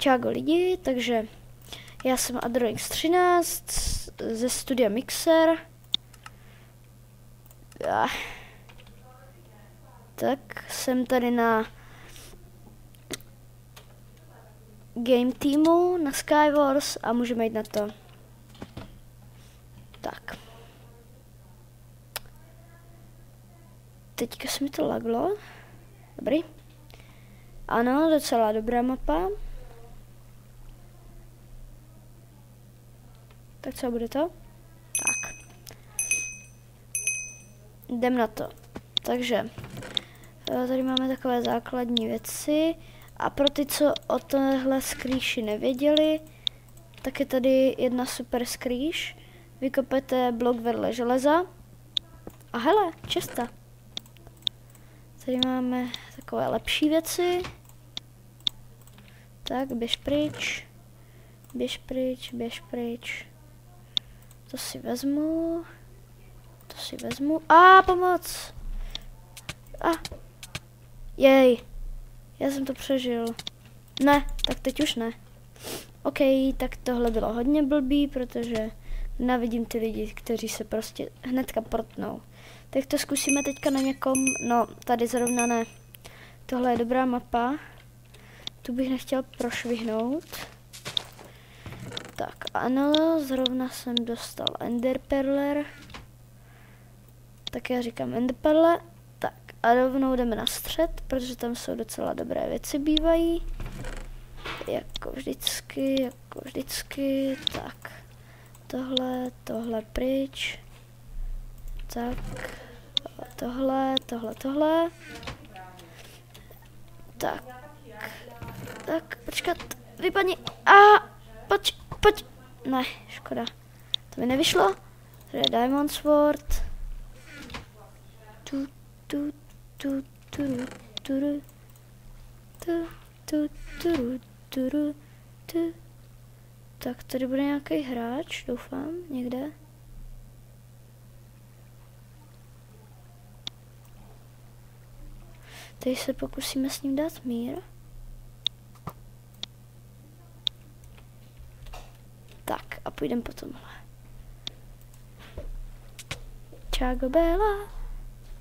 Čágo lidi, takže já jsem Adroix 13 ze studia Mixer. Tak jsem tady na game týmu, na Skywars a můžeme jít na to. Tak. Teďka se mi to laglo. Dobrý. Ano, docela dobrá mapa. Tak co bude to? Tak. Jdem na to. Takže tady máme takové základní věci. A pro ty, co o téhle skrýši nevěděli, tak je tady jedna super skrýš. Vykopete blok vedle železa. A hele, česta. Tady máme takové lepší věci. Tak, běž pryč. Běž pryč, běž pryč. To si vezmu. To si vezmu. Pomoc! Jej. Já jsem to přežil. Ne, tak teď už ne. OK, tak tohle bylo hodně blbý, protože nenávidím ty lidi, kteří se prostě hnedka protnou. Tak to zkusíme teďka na někom, no tady zrovna ne. Tohle je dobrá mapa. Tu bych nechtěl prošvihnout. Tak ano, zrovna jsem dostal Enderperler. Tak já říkám Enderperle. Tak a rovnou jdeme na střed, protože tam jsou docela dobré věci bývají. Jako vždycky, tak. Tohle pryč. Tak. Tohle. Tak, počkat. Vypadni. Pojď. Ne, škoda. To mi nevyšlo. Tady je Diamond Sword. Tak tady bude nějaký hráč, doufám, někde. Teď se pokusíme s ním dát mír. Tak a půjdeme po tomhle. Čágo Bela.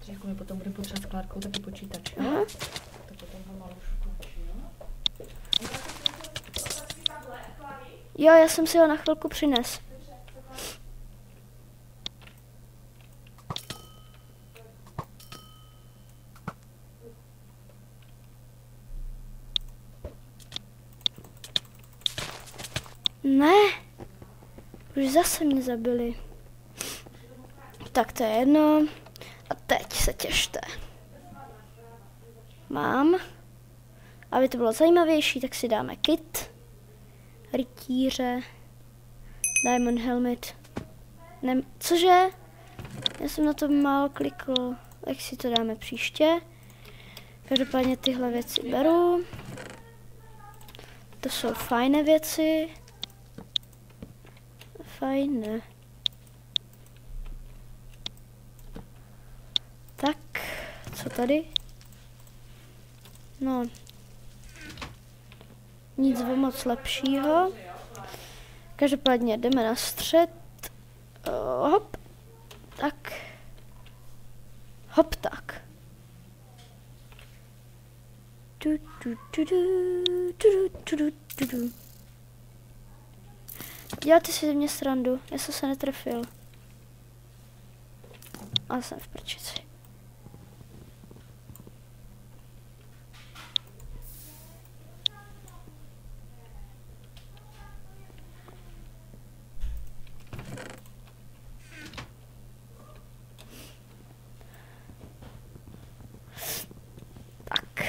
Říku mi potom bude potřebovat skládkou taky počítač, jo? Tak potom ho malu šukučí, jo? Jo, já jsem si ho na chvilku přines. Ne, už zase mě zabili. Tak to je jedno. A teď se těšte. Mám. Aby to bylo zajímavější, tak si dáme kit. Rytíře. Diamond helmet. Cože? Já jsem na to málo klikl. Tak si to dáme příště. Každopádně tyhle věci beru. To jsou fajné věci. Fajné. Tak, co tady? No, nic moc lepšího. Každopádně jdeme na střed. Hop. Tak. Hop tak. Děláte si ze mě srandu, já jsem se netrefil. Ale jsem v prčici. Tak.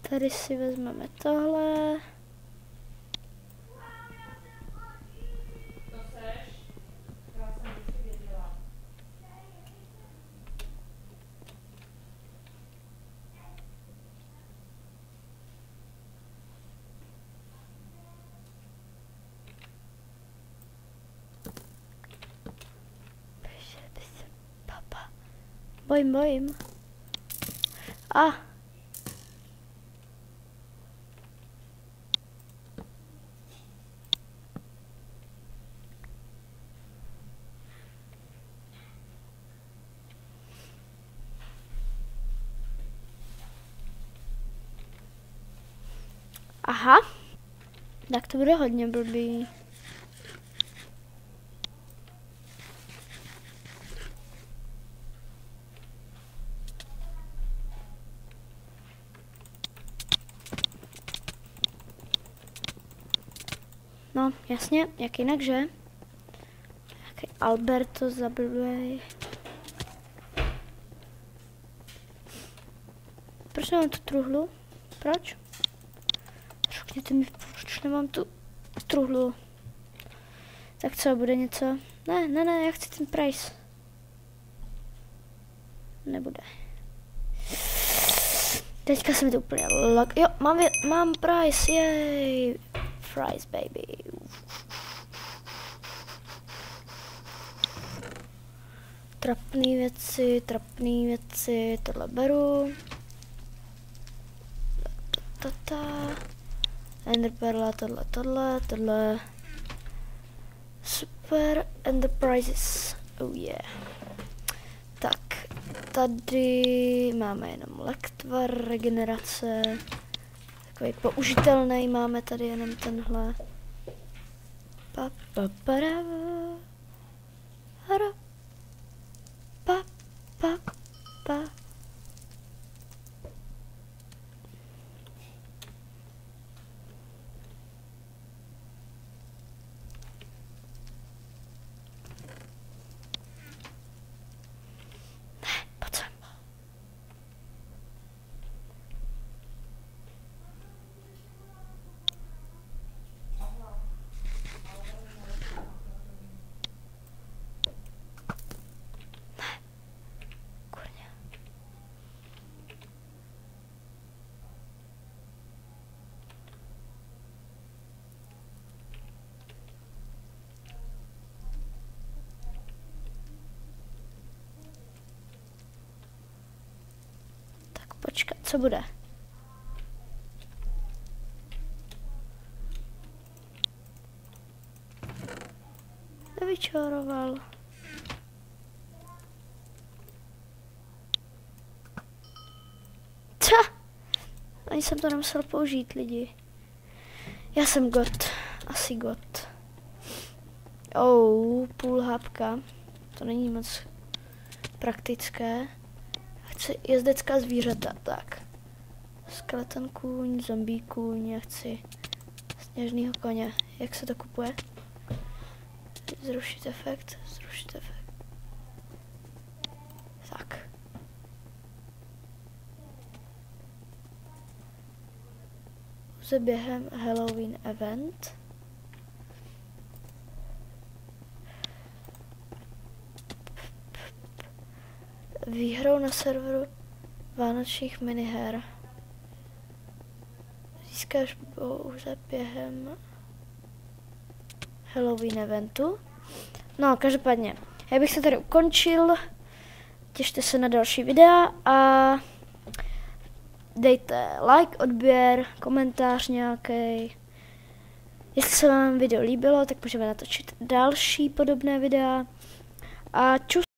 Tady si vezmeme tohle. Bojím. A. Aha. Tak to bude hodně blbý. No, jasně, jak jinak, že? Jaký Alberto zablbej. Proč nemám tu truhlu? Proč? Řekněte mi, proč nemám tu truhlu. Tak co, bude něco? Ne, já chci ten price. Nebude. Teďka se mi to úplně lag. Jo, mám price, jej. Price, baby. Trapný věci, tohle beru. Enderperla, tohle. Super Enterprises. Oh yeah. Tak, tady máme jenom lektvar, regenerace. Takový použitelný, máme tady jenom tenhle. Počkat, co bude? Nevyčaroval. Ani jsem to nemusel použít, lidi. Já jsem god. Asi god. Půl hápka. To není moc praktické. Chci jezdecká zvířata, tak. Skeleton kůň, zombie kůň, já chci sněžnýho koně. Jak se to kupuje? Zrušit efekt. Tak. Pouze během Halloween event. Výhrou na serveru vánočních miniher. Získáš pouze během Halloween eventu. No, každopádně, já bych se tady ukončil. Těšte se na další videa a dejte like, odběr, komentář nějaký. Jestli se vám video líbilo, tak můžeme natočit další podobné videa. A čus.